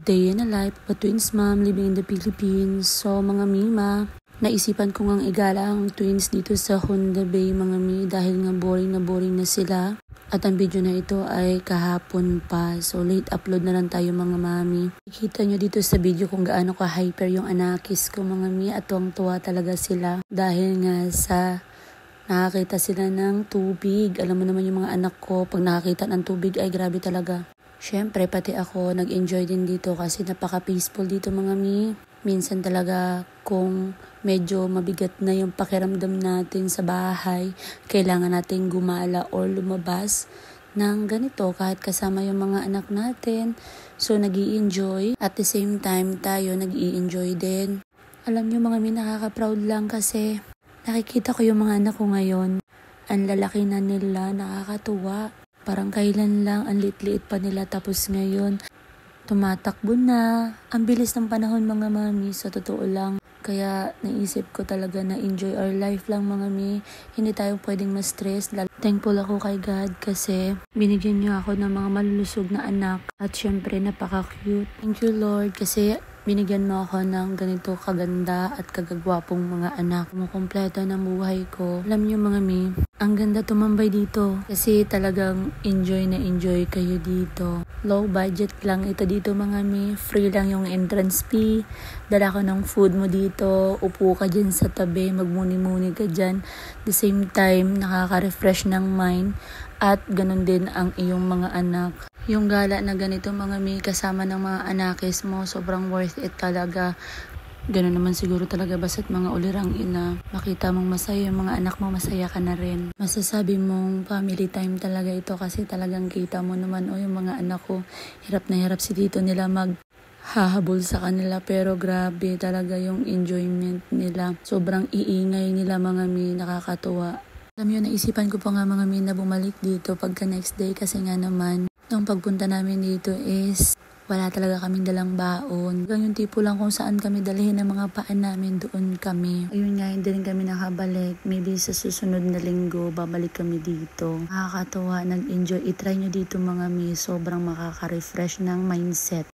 Day in a life of a twins mom living in the Philippines. So mga mima, naisipan ko ngang igala ang twins dito sa Honda Bay mga mi dahil nga boring na sila. At ang video na ito ay kahapon pa. So late upload na lang tayo mga mami. Nakita nyo dito sa video kung gaano ka hyper yung anakis ko mga mi at tuwang-tuwa talaga sila. Dahil nga sa nakakita sila ng tubig. Alam mo naman yung mga anak ko pag nakakita ng tubig ay grabe talaga. Siyempre, pati ako nag-enjoy din dito kasi napaka-peaceful dito mga mi. Minsan talaga kung medyo mabigat na yung pakiramdam natin sa bahay, kailangan natin gumala or lumabas ng ganito kahit kasama yung mga anak natin. So, nag-i-enjoy. At the same time, tayo nag-i-enjoy din. Alam nyo mga mi, nakaka-proud lang kasi nakikita ko yung mga anak ko ngayon. Ang lalaki na nila, nakakatuwa. Parang kailan lang, ang liit-liit pa nila tapos ngayon, tumatakbo na. Ang bilis ng panahon mga mami, sa totoo lang. Kaya naisip ko talaga na enjoy our life lang mga mi. Hindi tayo pwedeng ma-stress. Thankful ako kay God kasi binigyan niya ako ng mga malulusog na anak. At syempre napaka-cute. Thank you Lord kasi binigyan mo ako ng ganito kaganda at kagagwapong mga anak. Kumukumpleto ng buhay ko. Alam niyo mga mi, ang ganda tumambay dito kasi talagang enjoy na enjoy kayo dito. Low budget lang ito dito mga mi. Free lang yung entrance fee. Dala ko ng food mo dito. Upo ka dyan sa tabi. Magmuni-muni ka dyan. The same time, nakaka-refresh ng mind. At ganun din ang iyong mga anak. Yung gala na ganito mga mi kasama ng mga anakis mo, sobrang worth it talaga. Ganun naman siguro talaga basta't mga ulirang ina. Makita mong masaya yung mga anak mo, masaya ka na rin. Masasabi mong family time talaga ito kasi talagang kita mo naman yung mga anak ko. Hirap na hirap si tito nila hahabol sa kanila pero grabe talaga yung enjoyment nila. Sobrang iingay nila mga mi, nakakatuwa. Alam yun, naisipan ko pa nga mga mi na bumalik dito pagka next day kasi nga naman nung pagpunta namin dito is wala talaga kaming dalang baon. Yung tipo lang kung saan kami dalhin ang mga paan namin, doon kami. Ayun nga, hindi rin kami nakabalik. Maybe sa susunod na linggo, babalik kami dito. Nakakatuwa, nag-enjoy. I-try nyo dito mga mi, sobrang makaka-refresh ng mindset.